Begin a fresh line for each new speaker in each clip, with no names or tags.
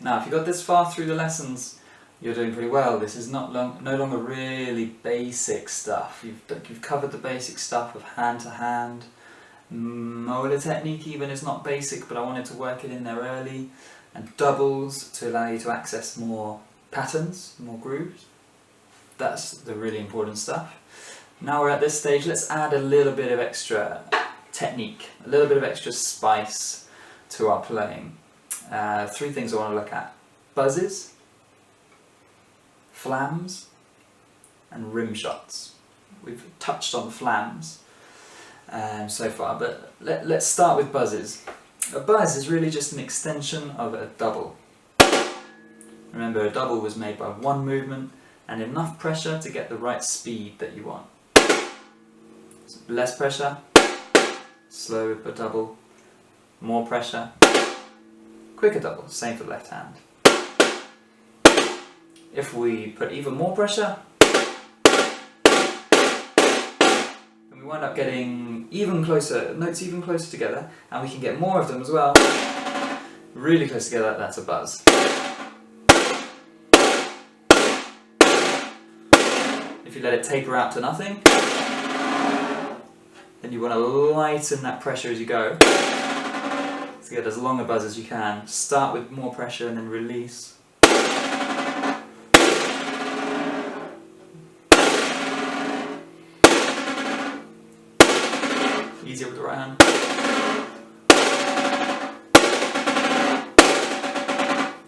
Now, if you got this far through the lessons, you're doing pretty well. This is no longer really basic stuff. You've covered the basic stuff of hand to hand. Molar technique even is not basic, but I wanted to work it in there early. And doubles to allow you to access more patterns, more grooves. That's the really important stuff. Now we're at this stage, let's add a little bit of extra technique, a little bit of extra spice to our playing. 3 things I want to look at: buzzes, flams, and rim shots. We've touched on flams so far, but let's start with buzzes. A buzz is really just an extension of a double. Remember, a double was made by one movement and enough pressure to get the right speed that you want. So less pressure, slow but double, more pressure, quicker double, same for the left hand. If we put even more pressure, then we wind up getting even closer, notes even closer together, and we can get more of them as well. Really close together, that's a buzz. If you let it taper out to nothing, then you want to lighten that pressure as you go to get as long a buzz as you can. Start with more pressure and then release. Easier with the right hand.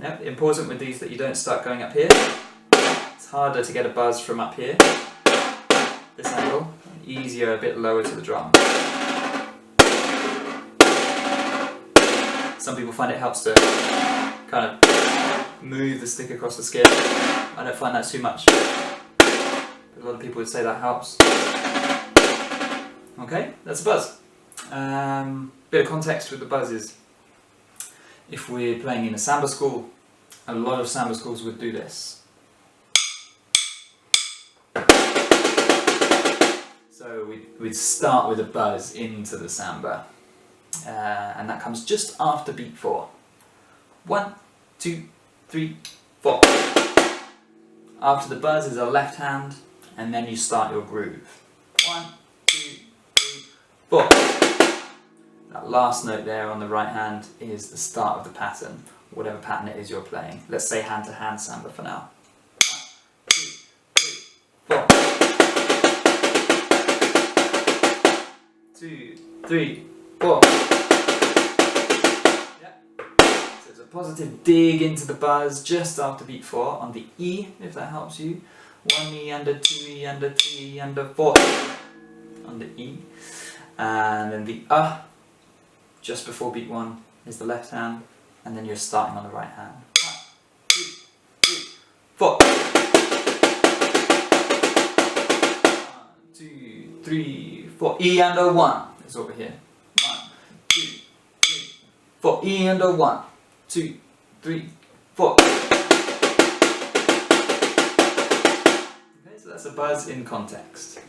Yep, important with these that you don't start going up here. It's harder to get a buzz from up here, this angle, easier a bit lower to the drum. Some people find it helps to kind of move the stick across the skin. I don't find that too much. But a lot of people would say that helps. Okay, that's a buzz. Bit of context with the buzzes. If we're playing in a samba school, a lot of samba schools would do this. So we'd start with a buzz into the samba, and that comes just after beat 4. 1, 2, 3, 4. After the buzz is a left hand, and then you start your groove. 1, 2, 3, 4. That last note there on the right hand is the start of the pattern, whatever pattern it is you're playing. Let's say hand to hand samba for now. 2, 3, 4. Yeah. So it's a positive dig into the buzz just after beat 4 on the E, if that helps you. 1 E under, 2 E under, 3 E under, 4 on the E. And then the just before beat 1 is the left hand, and then you're starting on the right hand. 1, 2, 3, 4. 1, 2, 3, 4. E under 1 is over here. 1, 2, 3, 4. E under 1, 2, 3, 4. Okay, so that's a buzz in context.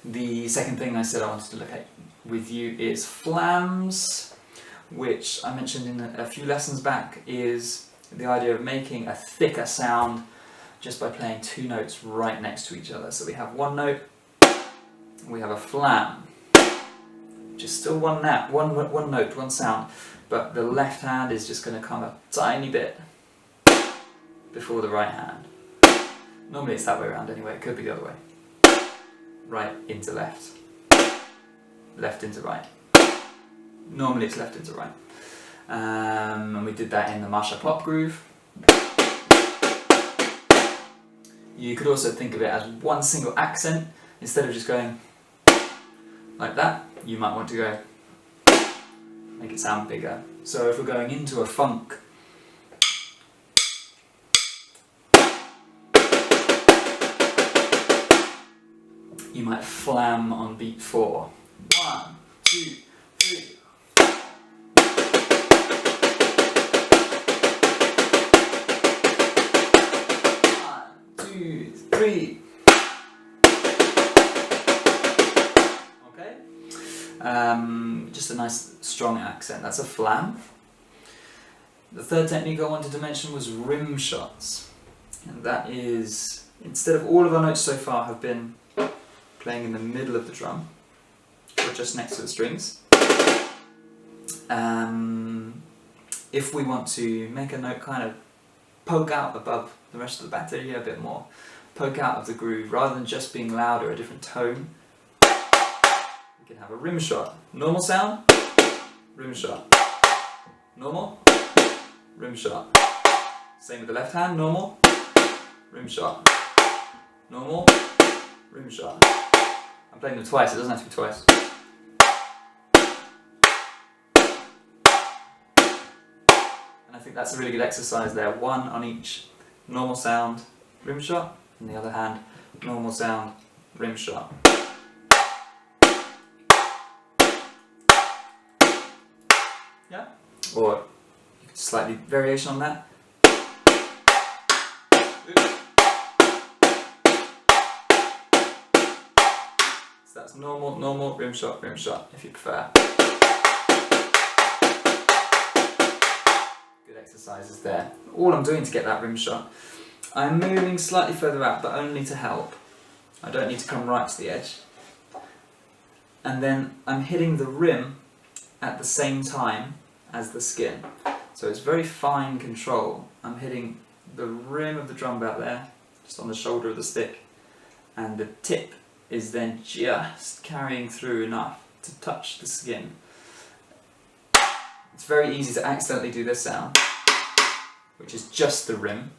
The second thing I said I wanted to look at with you is flams, which I mentioned in a few lessons back, is the idea of making a thicker sound just by playing 2 notes right next to each other. So we have one note, we have a flam, just still one note, one sound, but the left hand is just going to come a tiny bit before the right hand. Normally it's that way around anyway, it could be the other way. Right into left, left into right. Normally it's left into right. And we did that in the Masha pop groove. You could also think of it as one single accent. Instead of just going like that, you might want to go, make it sound bigger. So if we're going into a funk, you might flam on beat 4. 1, 2, 3. 1, 2, 3. Okay? Just a nice strong accent. That's a flam. The third technique I wanted to mention was rim shots. And that is, instead of all of our notes so far have been playing in the middle of the drum, or just next to the strings, if we want to make a note kind of poke out above the rest of the batteria a bit more, poke out of the groove, rather than just being loud or a different tone, we can have a rim shot. Normal sound, rim shot. Normal, rim shot. Same with the left hand, normal, rim shot. Normal, rim shot. I'm playing them twice, it doesn't have to be twice. And I think that's a really good exercise there. One on each. Normal sound, rim shot, and the other hand, normal sound, rim shot. Yeah? Or slightly variation on that. So that's normal, normal, rim shot, if you prefer. Good exercises there. All I'm doing to get that rim shot, I'm moving slightly further out, but only to help. I don't need to come right to the edge. And then I'm hitting the rim at the same time as the skin. So it's very fine control. I'm hitting the rim of the drum belt there, just on the shoulder of the stick, and the tip is then just carrying through enough to touch the skin. It's very easy to accidentally do this sound, which is just the rim,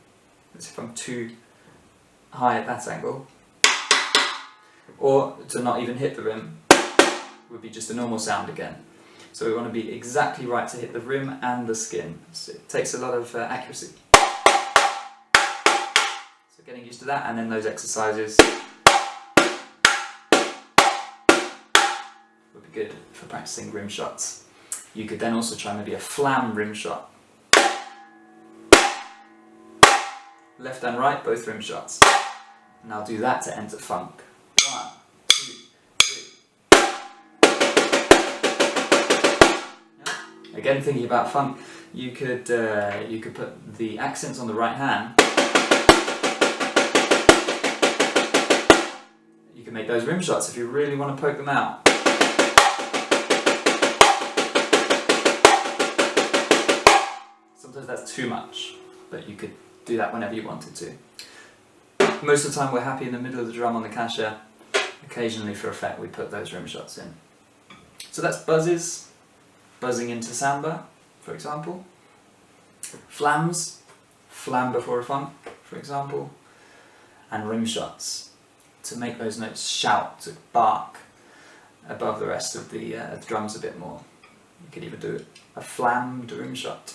as if I'm too high at that angle, or to not even hit the rim would be just a normal sound again. So we want to be exactly right to hit the rim and the skin. So it takes a lot of accuracy. So getting used to that, and then those exercises would be good for practicing rim shots. You could then also try maybe a flam rim shot. Left and right, both rim shots. And I'll do that to enter funk. 1, 2, 3. Yeah. Again, thinking about funk, you could put the accents on the right hand. You can make those rim shots if you really want to poke them out. Sometimes that's too much, but you could do that whenever you wanted to. Most of the time we're happy in the middle of the drum on the kasha. Occasionally for effect we put those rim shots in. So that's buzzes, buzzing into samba, for example. Flams, flam before a funk, for example. And rim shots, to make those notes shout, to bark above the rest of the drums a bit more. You could even do a flammed rim shot.